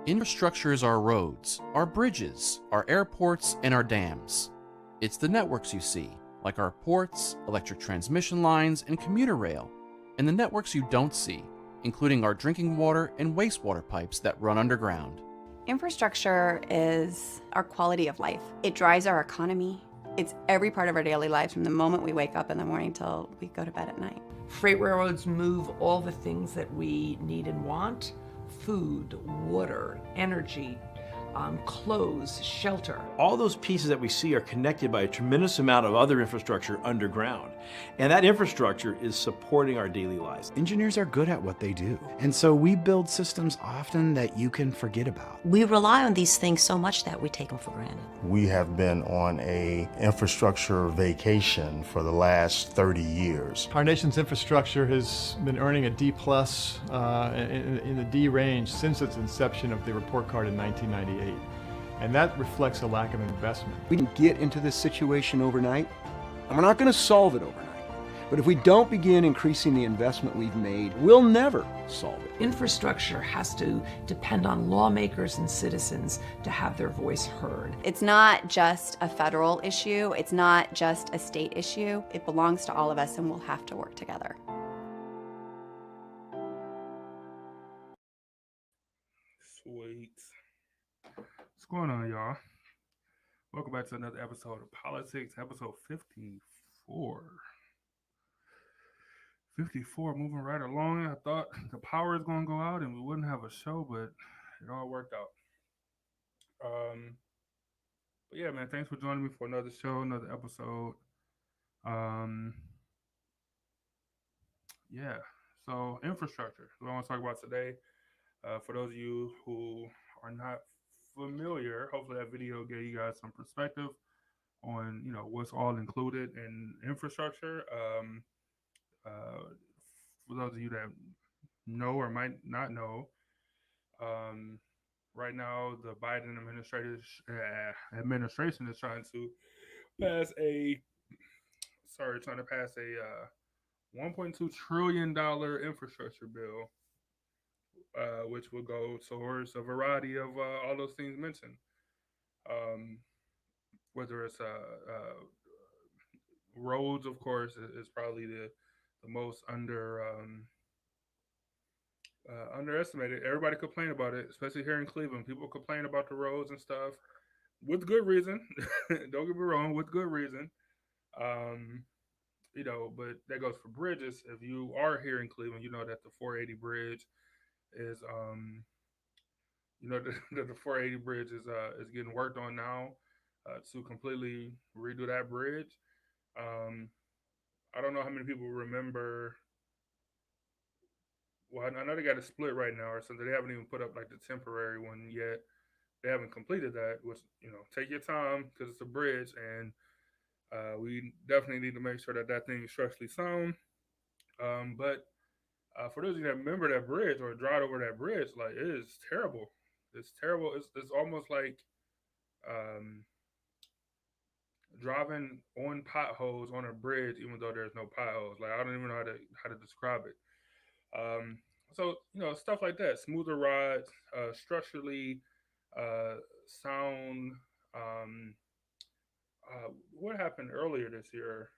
Infrastructure is our roads, our bridges, our airports, and our dams. It's the networks you see, like our ports, electric transmission lines, and commuter rail, and the networks you don't see, including our drinking water and wastewater pipes that run underground. Infrastructure is our quality of life. It drives our economy. It's every part of our daily lives from the moment we wake up in the morning till we go to bed at night. Freight railroads move all the things that we need and want: food, water, energy, clothes, shelter. All those pieces that we see are connected by a tremendous amount of other infrastructure underground. And that infrastructure is supporting our daily lives. Engineers are good at what they do. And so we build systems often that you can forget about. We rely on these things so much that we take them for granted. We have been on a infrastructure vacation for the last 30 years. Our nation's infrastructure has been earning a D+ in the D range since its inception of the report card in 1998. And that reflects a lack of investment. We didn't get into this situation overnight, and we're not going to solve it overnight. But if we don't begin increasing the investment we've made, we'll never solve it. Infrastructure has to depend on lawmakers and citizens to have their voice heard. It's not just a federal issue. It's not just a state issue. It belongs to all of us, and we'll have to work together. Sweet. What's going on, y'all? Welcome back to another episode of Politics, episode 54. 54, moving right along. I thought the power is going to go out and we wouldn't have a show, but it all worked out. But yeah, man, thanks for joining me for another show, another episode. Yeah, so infrastructure is what I want to talk about today. For those of you who are not familiar, hopefully that video gave you guys some perspective on, you know, what's all included in infrastructure. For those of you that know or might not know, right now the Biden administration is trying to pass a $1.2 trillion infrastructure bill, which will go towards a variety of all those things mentioned. Whether it's roads, of course, is probably the most underestimated. Everybody complain about it, especially here in Cleveland. People complain about the roads and stuff with good reason. Don't get me wrong, with good reason. You know, but that goes for bridges. If you are here in Cleveland, you know that the 480 bridge is the 480 bridge is getting worked on now to completely redo that bridge. I don't know how many people remember. Well, I know they got a split right now or something. They haven't even put up like the temporary one yet. They haven't completed that, which, you know, take your time because it's a bridge, and we definitely need to make sure that that thing is structurally sound. But for those of you that remember that bridge or drive over that bridge, like, it is terrible. It's terrible. It's almost like driving on potholes on a bridge, even though there's no potholes. Like, I don't even know how to describe it. So, you know, stuff like that, smoother rides, structurally sound. What happened earlier this year?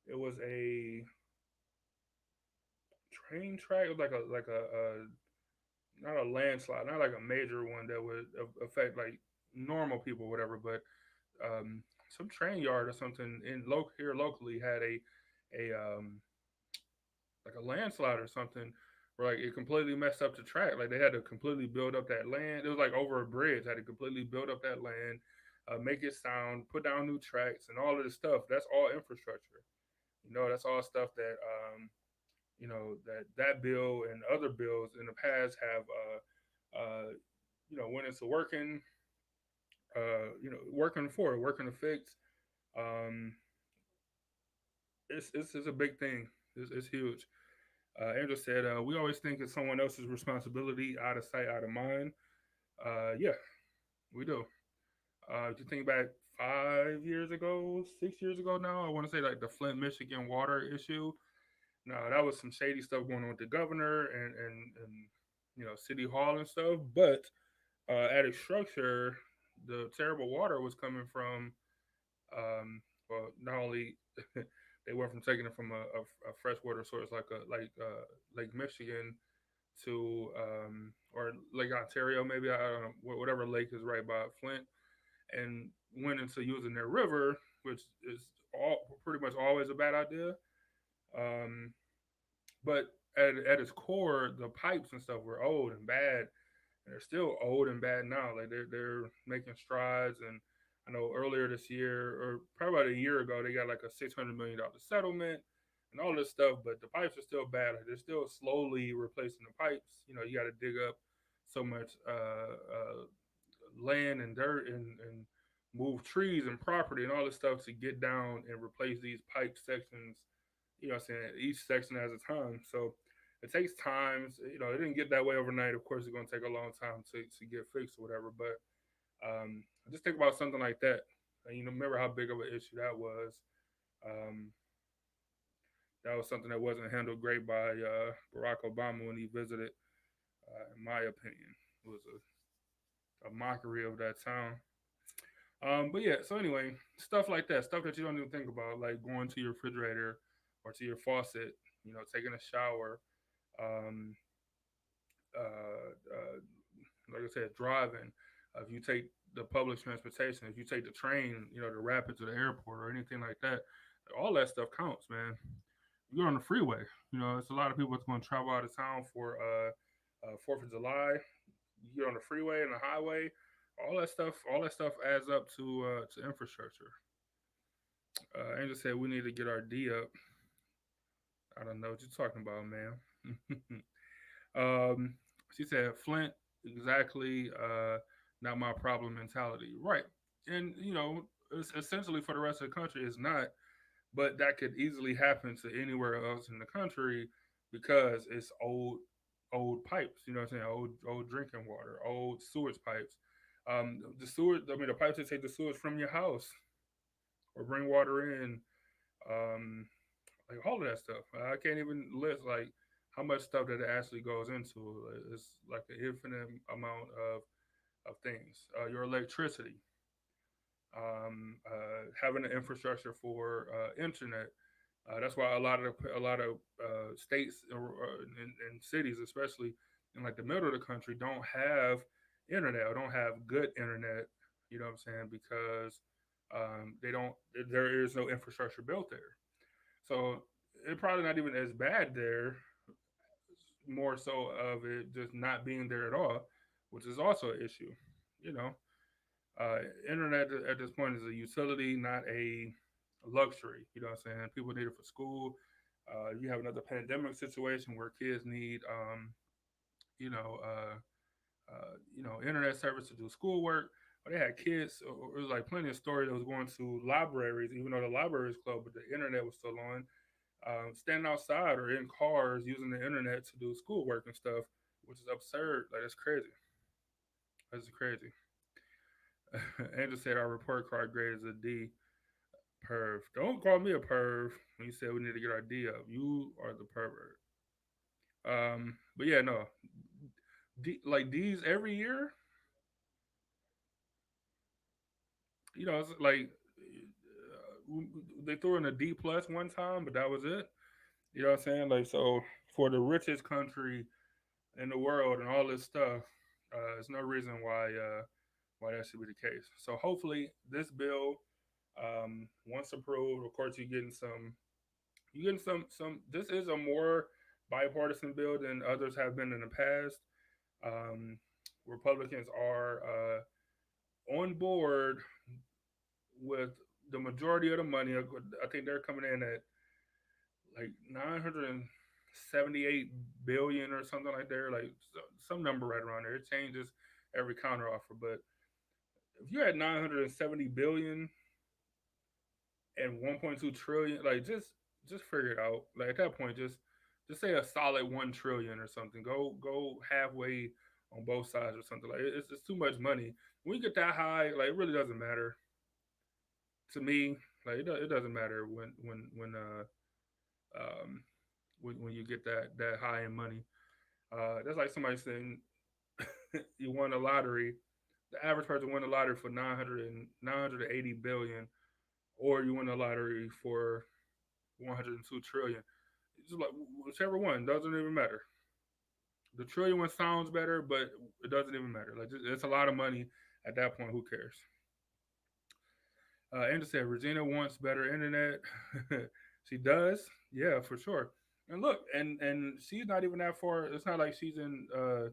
It was a train track. It was like a not a landslide, not like a major one that would affect like normal people, whatever. But some train yard or something here locally had a like a landslide or something, where like it completely messed up the track. Like, they had to completely build up that land. It was like over a bridge. Had to completely build up that land, make it sound, put down new tracks, and all of this stuff. That's all infrastructure. You know, that's all stuff that you know, that bill and other bills in the past have you know, went into working. You know, working to fix. It's a big thing. It's huge. Andrew said, we always think it's someone else's responsibility, out of sight, out of mind. Yeah, we do. If you think back 5 years ago, 6 years ago now, I want to say, like, the Flint, Michigan water issue. No, that was some shady stuff going on with the governor and City Hall and stuff. But at a structure, the terrible water was coming from, well, not only they went from taking it from a freshwater source Lake Michigan to or Lake Ontario, maybe I don't know whatever lake is right by Flint, and went into using their river, which is pretty much always a bad idea. Um, but at its core, the pipes and stuff were old and bad, and they're still old and bad now. Like they're making strides, and I know earlier this year, or probably about a year ago, they got like a $600 million settlement and all this stuff. But the pipes are still bad. Like they're still slowly replacing the pipes. You got to dig up so much land and dirt and move trees and property and all this stuff to get down and replace these pipe sections. What I'm saying, each section has a time. So it takes time. It didn't get that way overnight. Of course, it's going to take a long time to get fixed or whatever. But just think about something like that. And, remember how big of an issue that was. Um, that was something that wasn't handled great by Barack Obama when he visited. In my opinion, it was a mockery of that town. But yeah, so anyway, stuff like that, stuff that you don't even think about, like going to your refrigerator or to your faucet, taking a shower, um, like I said, driving. If you take the public transportation, if you take the train, the rapid to the airport or anything like that, all that stuff counts, man. You're on the freeway. It's a lot of people that's going to travel out of town for 4th of July. You get on the freeway and the highway. All that stuff adds up to infrastructure. Angel said we need to get our D up. I don't know what you're talking about, man. um, she said Flint, exactly. Not my problem mentality, right? And it's essentially for the rest of the country, it's not. But that could easily happen to anywhere else in the country because it's old pipes. You know what I'm saying? Old drinking water, old sewage pipes. The pipes that take the sewage from your house or bring water in, um, like all of that stuff. I can't even list like how much stuff that it actually goes into. It's like an infinite amount of things. Your electricity, having an infrastructure for internet. That's why a lot of states and cities, especially in like the middle of the country, don't have internet or don't have good internet. You know what I'm saying? Because they don't. There is no infrastructure built there. So it's probably not even as bad there. More so of it just not being there at all, which is also an issue. You know, internet at this point is a utility, not a luxury. You know what I'm saying? People need it for school. You have another pandemic situation where kids need, you know, internet service to do schoolwork. But they had kids. It was like plenty of stories that was going to libraries, even though the library is closed, but the internet was still on. Standing outside or in cars using the internet to do schoolwork and stuff, which is absurd. Like that's crazy. That's crazy. Angel said our report card grade is a D. Perv. Don't call me a perv when you said we need to get our D up. You are the pervert. But yeah, no. Like D's every year, it's like they threw in a D plus one time, but that was it. You know what I'm saying? Like, so for the richest country in the world and all this stuff, there's no reason why that should be the case. So hopefully this bill, once approved, of course you getting some. This is a more bipartisan bill than others have been in the past. Um, Republicans are on board with the majority of the money. I think they're coming in at like 978 billion or something like that, like some number right around there. It changes every counter offer, but if you had 970 billion and 1.2 trillion, like just figure it out. Like at that point, just say a solid 1 trillion or something. Go halfway on both sides or something. Like it's too much money. When you get that high, like it really doesn't matter to me. Like it doesn't matter um when you get that high in money. That's like somebody saying you won the lottery. The average person won the lottery for 980 billion, or you win the lottery for 102 trillion. It's like whichever one doesn't even matter. The trillion one sounds better, but it doesn't even matter. Like it's a lot of money at that point. Who cares? Andrew said Regina wants better internet. She does, yeah, for sure. And look, and she's not even that far. It's not like she's in the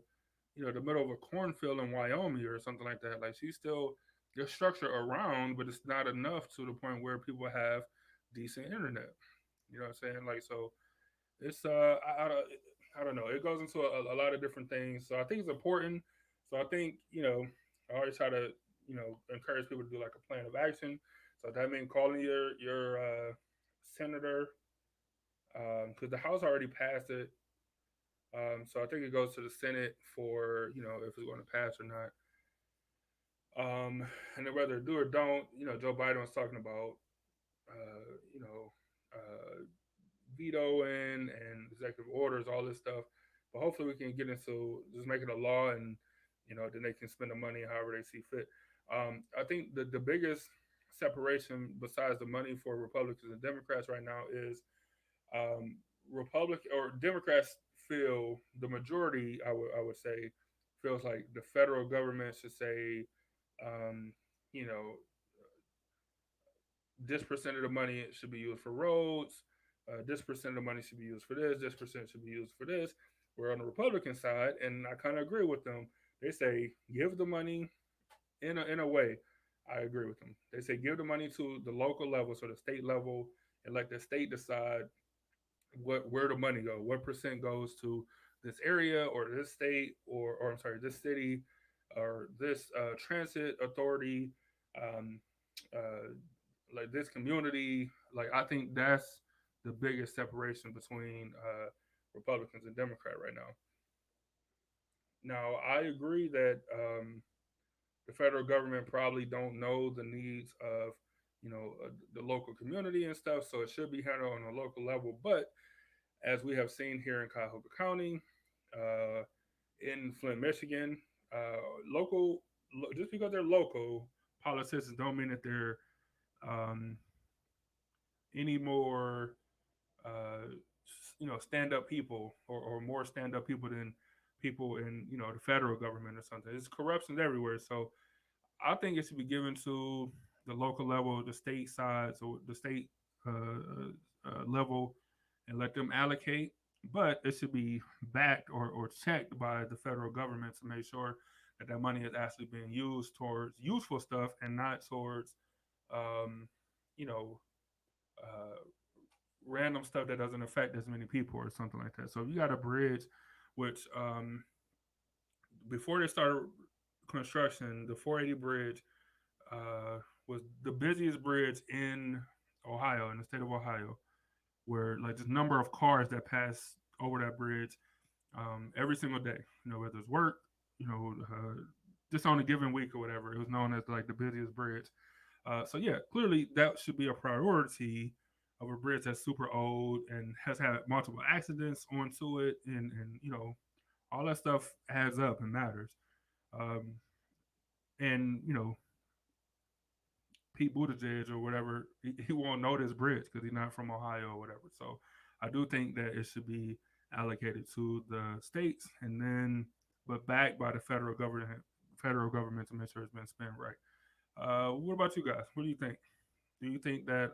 middle of a cornfield in Wyoming or something like that. Like she's still there's structure around, but it's not enough to the point where people have decent internet. You know what I'm saying? Like so, it's I don't know. It goes into a lot of different things. So I think it's important. So I think I always try to encourage people to do like a plan of action. So that means calling your senator because the House already passed it. So I think it goes to the Senate for if it's going to pass or not. And then whether do or don't, Joe Biden was talking about you know vetoing and executive orders, all this stuff. But hopefully we can get into just making a law and then they can spend the money however they see fit. I think the biggest separation besides the money for Republicans and Democrats right now is um, Republican or Democrats feel the majority. I would say feels like the federal government should say, um, you know, this percent of the money should be used for roads. This percent of the money should be used for this. This percent should be used for this. We're on the Republican side, and I kind of agree with them. They say give the money in a way. I agree with them. They say give the money to the local level, so the state level, and let the state decide where the money go. What percent goes to this area or this state or I'm sorry, this city or this transit authority. Um, uh, like this community. Like I think that's the biggest separation between Republicans and Democrat right now. Now I agree that the federal government probably don't know the needs of the local community and stuff, so it should be handled on a local level. But as we have seen here in Cuyahoga County, uh, in Flint, Michigan, local just because they're local politicians don't mean that they're um, any more stand up people or more stand up people than people in the federal government or something. It's corruption everywhere. So I think it should be given to the local level, the state side, so the state level, and let them allocate. But it should be backed or checked by the federal government to make sure that that money is actually being used towards useful stuff and not towards, um, you know, uh, random stuff that doesn't affect as many people or something like that. So if you got a bridge, which before they started construction, the 480 bridge was the busiest bridge in Ohio, in the state of Ohio, where like the number of cars that pass over that bridge every single day, whether it's work, just on a given week or whatever, it was known as like the busiest bridge. So yeah, clearly that should be a priority of a bridge that's super old and has had multiple accidents onto it, and all that stuff adds up and matters. Um, and Pete Buttigieg or whatever, he won't know this bridge because he's not from Ohio or whatever. So I do think that it should be allocated to the states and then, but backed by the federal government to make sure it's been spent right. What about you guys? What do you think? Do you think that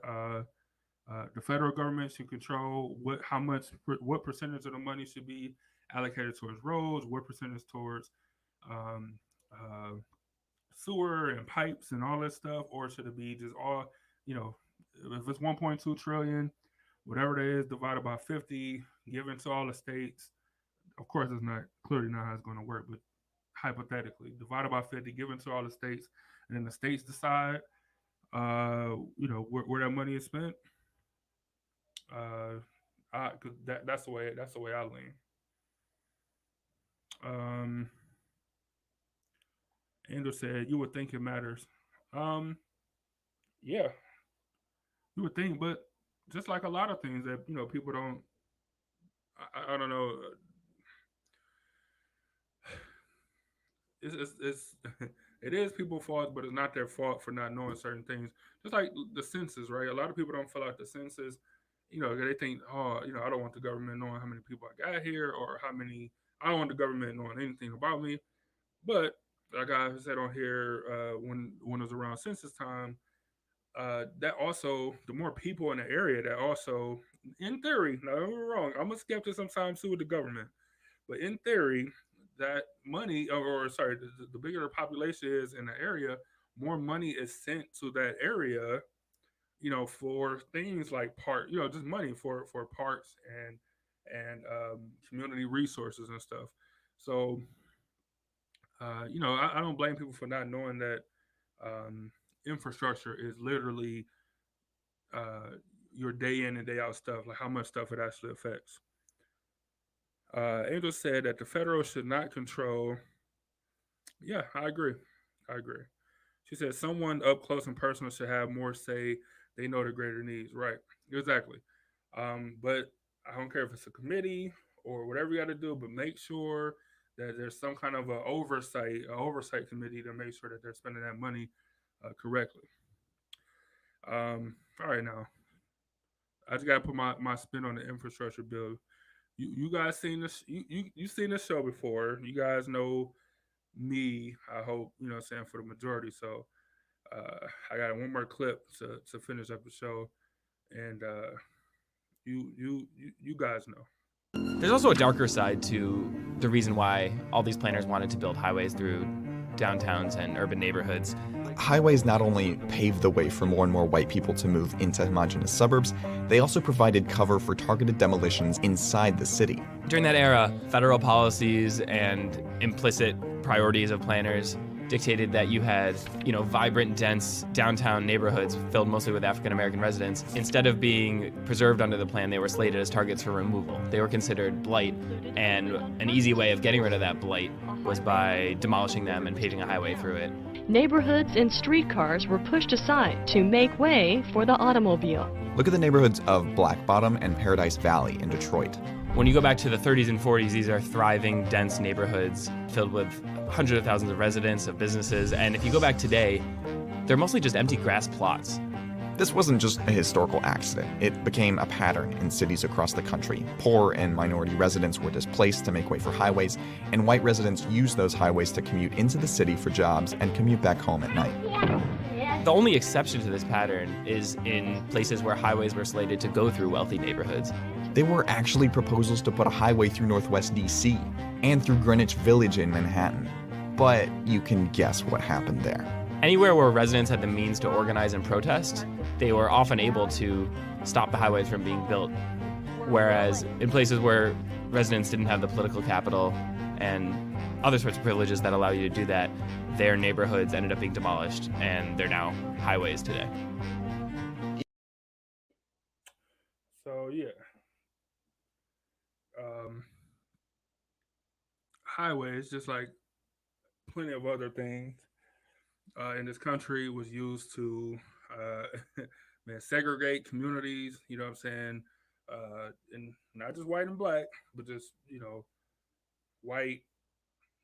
the federal government should control what percentage of the money should be allocated towards roads, what percentage towards um, uh, sewer and pipes and all that stuff, or should it be just all, if it's 1.2 trillion, whatever it is, divided by 50, given to all the states? Of course, it's not clearly not how it's going to work, but hypothetically, divided by 50, given to all the states, and then the states decide, where that money is spent. Cause that's the way I lean. Andrew said, "You would think it matters." Um, yeah, you would think, but just like a lot of things that people don't. I don't know. it's it is people's fault, but it's not their fault for not knowing certain things. Just like the census, right? A lot of people don't fill out the census. They think, oh, I don't want the government knowing how many people I got here or how many. I don't want the government knowing anything about me. But like I said on here, when it was around census time, that also the more people in the area, that also, in theory, now don't get me wrong, I'm a skeptic sometimes too with the government, but in theory, that money, or sorry, the bigger the population is in the area, more money is sent to that area, for things like just money for parks and community resources and stuff. So, I don't blame people for not knowing that um, infrastructure is literally uh, your day in and day out stuff, like how much stuff it actually affects. Angel said that the federal should not control. Yeah, I agree. I agree. She said someone up close and personal should have more say. They know the greater needs. Right. Exactly. But I don't care if it's a committee or whatever you got to do, but make sure that there's some kind of oversight committee to make sure that they're spending that money correctly. All right, now I just got to put my spin on the infrastructure bill. You guys seen this? You seen this show before? You guys know me. I hope what I'm saying, for the majority. So I got one more clip to finish up the show, and you guys know. There's also a darker side to the reason why all these planners wanted to build highways through downtowns and urban neighborhoods. Highways not only paved the way for more and more white people to move into homogenous suburbs, they also provided cover for targeted demolitions inside the city. During that era, federal policies and implicit priorities of planners dictated that you had, vibrant, dense downtown neighborhoods filled mostly with African American residents. Instead of being preserved under the plan, they were slated as targets for removal. They were considered blight, and an easy way of getting rid of that blight was by demolishing them and paving a highway through it. Neighborhoods and streetcars were pushed aside to make way for the automobile. Look at the neighborhoods of Black Bottom and Paradise Valley in Detroit. When you go back to the 30s and 40s, these are thriving, dense neighborhoods filled with hundreds of thousands of residents, of businesses, and if you go back today, they're mostly just empty grass plots. This wasn't just a historical accident. It became a pattern in cities across the country. Poor and minority residents were displaced to make way for highways, and white residents used those highways to commute into the city for jobs and commute back home at night. The only exception to this pattern is in places where highways were slated to go through wealthy neighborhoods. There were actually proposals to put a highway through Northwest DC and through Greenwich Village in Manhattan. But you can guess what happened there. Anywhere where residents had the means to organize and protest, they were often able to stop the highways from being built. Whereas in places where residents didn't have the political capital and other sorts of privileges that allow you to do that, their neighborhoods ended up being demolished, and they're now highways today. So yeah, highways, just like plenty of other things in this country, was used to segregate communities. You know what I'm saying? And not just white and black, but just white,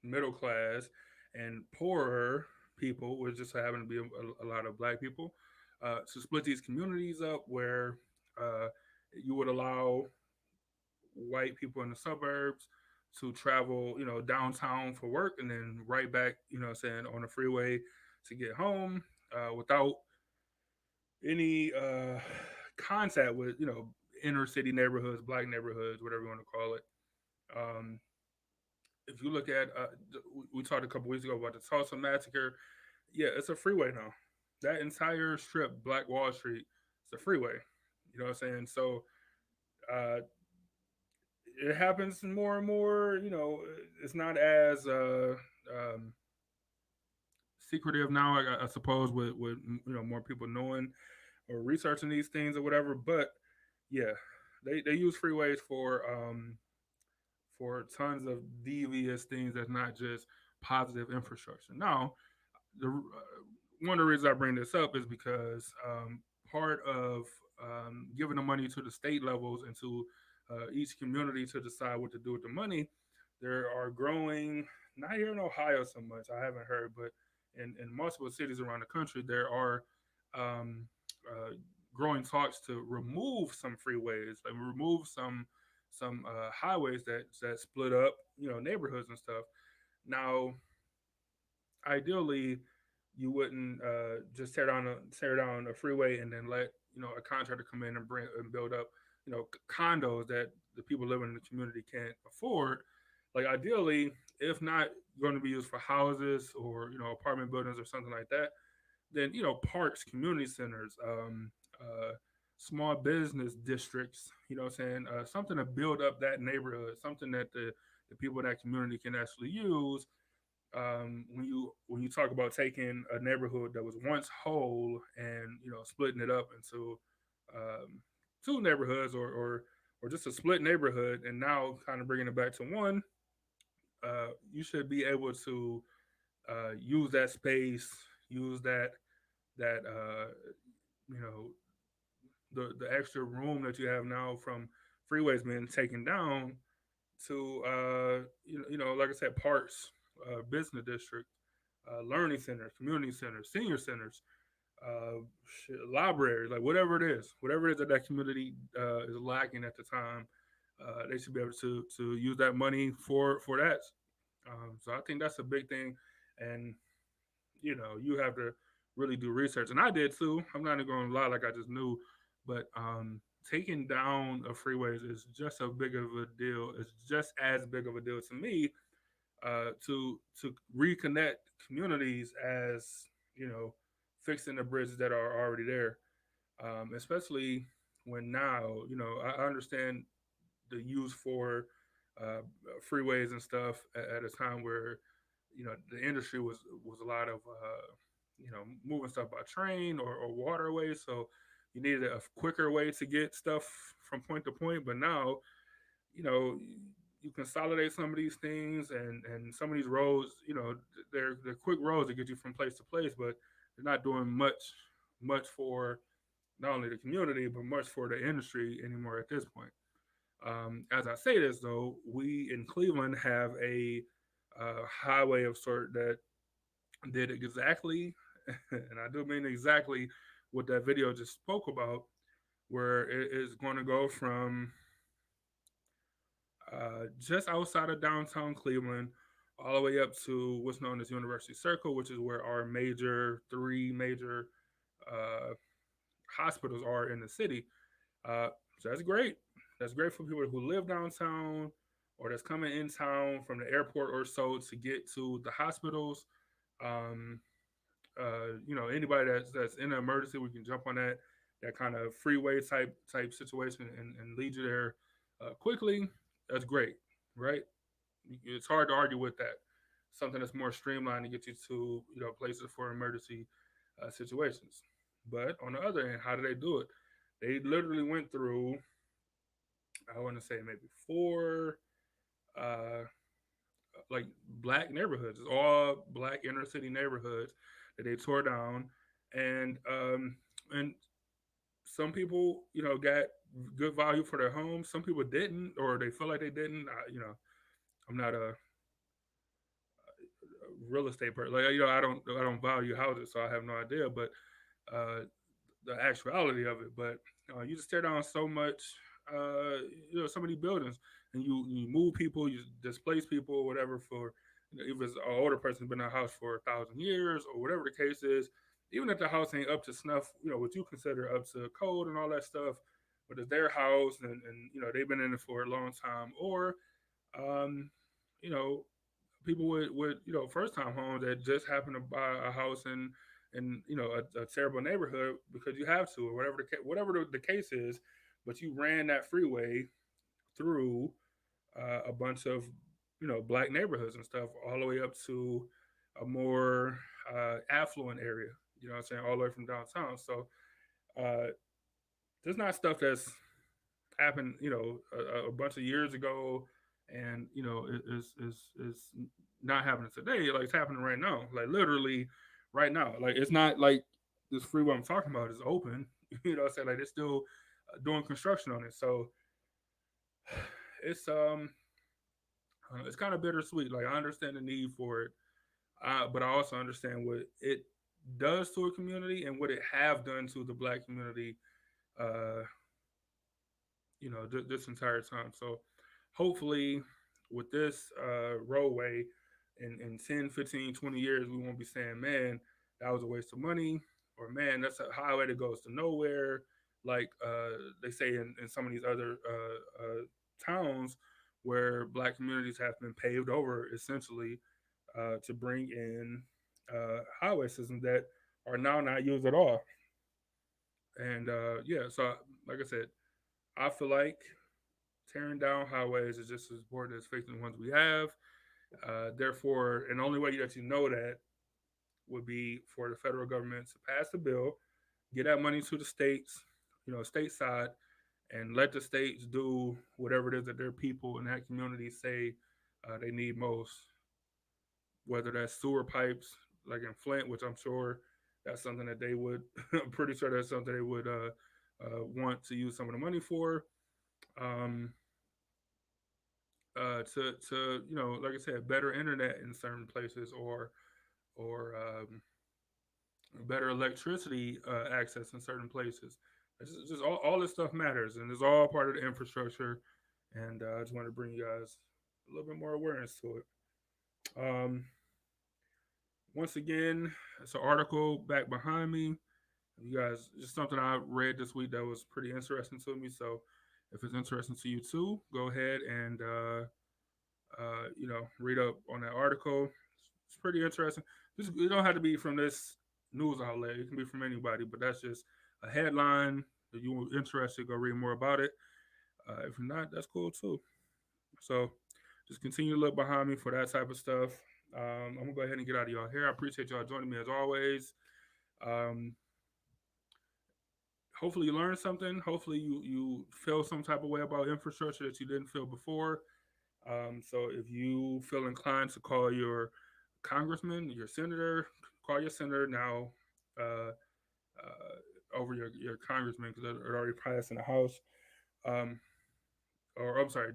middle class, and poorer people, which just happen to be a lot of black people, to split these communities up where you would allow white people in the suburbs to travel, downtown for work and then right back, on the freeway to get home without any contact with, inner city neighborhoods, black neighborhoods, whatever you want to call it. If you look at, we talked a couple weeks ago about the Tulsa massacre. Yeah, it's a freeway now. That entire strip, Black Wall Street, it's a freeway. You know what I'm saying? So it happens more and more. It's not as secretive now, I suppose, with more people knowing or researching these things or whatever. But yeah, they use freeways for tons of devious things that's not just positive infrastructure. Now, one of the reasons I bring this up is because part of giving the money to the state levels and to each community to decide what to do with the money, there are growing not here in Ohio so much. I haven't heard, but in multiple cities around the country, there are um, growing talks to remove some freeways, like remove some highways that split up, neighborhoods and stuff. Now, ideally, you wouldn't just tear down a freeway and then let a contractor come in and bring and build up condos that the people living in the community can't afford. Like ideally, if not going to be used for houses or apartment buildings or something like that, then parks, community centers, small business districts, what I'm saying, something to build up that neighborhood, something that the people in that community can actually use. When you talk about taking a neighborhood that was once whole and splitting it up into um, two neighborhoods or just a split neighborhood, and now kind of bringing it back to one, you should be able to use that space, use that you know the extra room that you have now from freeways being taken down to like I said, parks, business district, learning centers, community centers, senior centers, libraries, like whatever it is that that community is lacking at the time, they should be able to use that money for that. So I think that's a big thing, and you have to really do research, and I did too. I'm not even going to lie, like I just knew, but taking down a freeways is just a big of a deal. It's just as big of a deal to me to reconnect communities as fixing the bridges that are already there, especially when now I understand the use for uh, freeways and stuff at a time where the industry was a lot of moving stuff by train or waterways, so you needed a quicker way to get stuff from point to point. But now you know you consolidate some of these things, and some of these roads, they're quick roads to get you from place to place, but they're not doing much for not only the community but much for the industry anymore at this point. As I say this, though, we in Cleveland have a highway of sort that did exactly, and I do mean exactly, what that video just spoke about, where it is going to go from just outside of downtown Cleveland all the way up to what's known as University Circle, which is where our three major uh, hospitals are in the city. Uh, so that's great. That's great for people who live downtown or that's coming in town from the airport or so to get to the hospitals. Um, Anybody that's in an emergency, we can jump on that kind of freeway type situation and lead you there quickly. That's great, right? It's hard to argue with that. Something that's more streamlined to get you to places for emergency situations. But on the other hand, how do they do it? They literally went through, I want to say maybe four uh, like black neighborhoods. It's all black inner city neighborhoods that they tore down, and some people got good value for their homes. Some people didn't, or they feel like they didn't. I'm not a real estate person. Like I don't value houses, so I have no idea. But uh, the actuality of it. But you just tear down so much, so many buildings, and you move people, you displace people, or whatever. For if it's an older person been in a house for 1,000 years, or whatever the case is, even if the house ain't up to snuff, what you consider up to code and all that stuff, but it's their house, and they've been in it for a long time, or um, you know people with first time homes that just happen to buy a house in a terrible neighborhood because you have to, or whatever the case is, but you ran that freeway through a bunch of black neighborhoods and stuff all the way up to a more affluent area, what I'm saying, all the way from downtown. So uh, there's not stuff that's happened a bunch of years ago, and is not happening today. Like it's happening right now, like literally right now. Like it's not like this freeway I'm talking about is open. What I'm saying, like they're still doing construction on it. So it's It's kind of bittersweet. Like I understand the need for it, but I also understand what it does to a community and what it have done to the Black community. Uh, this entire time. So hopefully with this roadway in 10, 15, 20 years, we won't be saying, man, that was a waste of money, or man, that's a highway that goes to nowhere. Like they say in some of these other towns where Black communities have been paved over essentially to bring in highway systems that are now not used at all. And so like I said, I feel like tearing down highways is just as important as fixing the ones we have. Therefore, and the only way that you know that would be for the federal government to pass a bill, get that money to the states, stateside, and let the states do whatever it is that their people in that community say they need most. Whether that's sewer pipes, like in Flint, which I'm sure that's something that they would, I'm pretty sure that's something they would want to use some of the money for. Um, to like I said, better internet in certain places, or better electricity access in certain places. It's just all this stuff matters, and it's all part of the infrastructure. And I just want to bring you guys a little bit more awareness to it. Once again, it's an article back behind me. You guys, just something I read this week that was pretty interesting to me. So if it's interesting to you too, go ahead and read up on that article. It's pretty interesting. It don't have to be from this news outlet. It can be from anybody, but that's just a headline. If you're interested, go read more about it. If you're not, that's cool too. So just continue to look behind me for that type of stuff. I'm gonna go ahead and get out of y'all here. I appreciate y'all joining me as always. Hopefully you learned something. Hopefully you feel some type of way about infrastructure that you didn't feel before. So if you feel inclined to call your congressman, your senator, call your senator now over your congressman, because it already passed in the House. Or I'm sorry,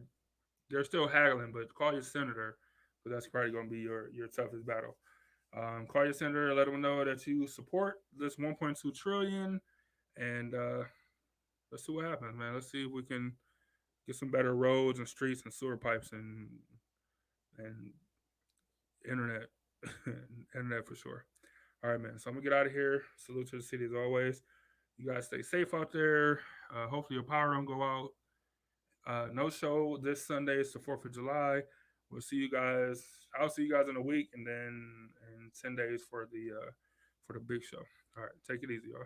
they're still haggling, but call your senator, because that's probably going to be your toughest battle. Call your senator, let them know that you support this 1.2 trillion, and let's see what happens, man. Let's see if we can get some better roads and streets and sewer pipes and internet, internet for sure. All right, man. So I'm gonna get out of here. Salute to the city as always. You guys stay safe out there. Hopefully your power don't go out. No show this Sunday. It's the 4th of July. We'll see you guys. I'll see you guys in a week, and then in 10 days for the big show. All right, take it easy, y'all.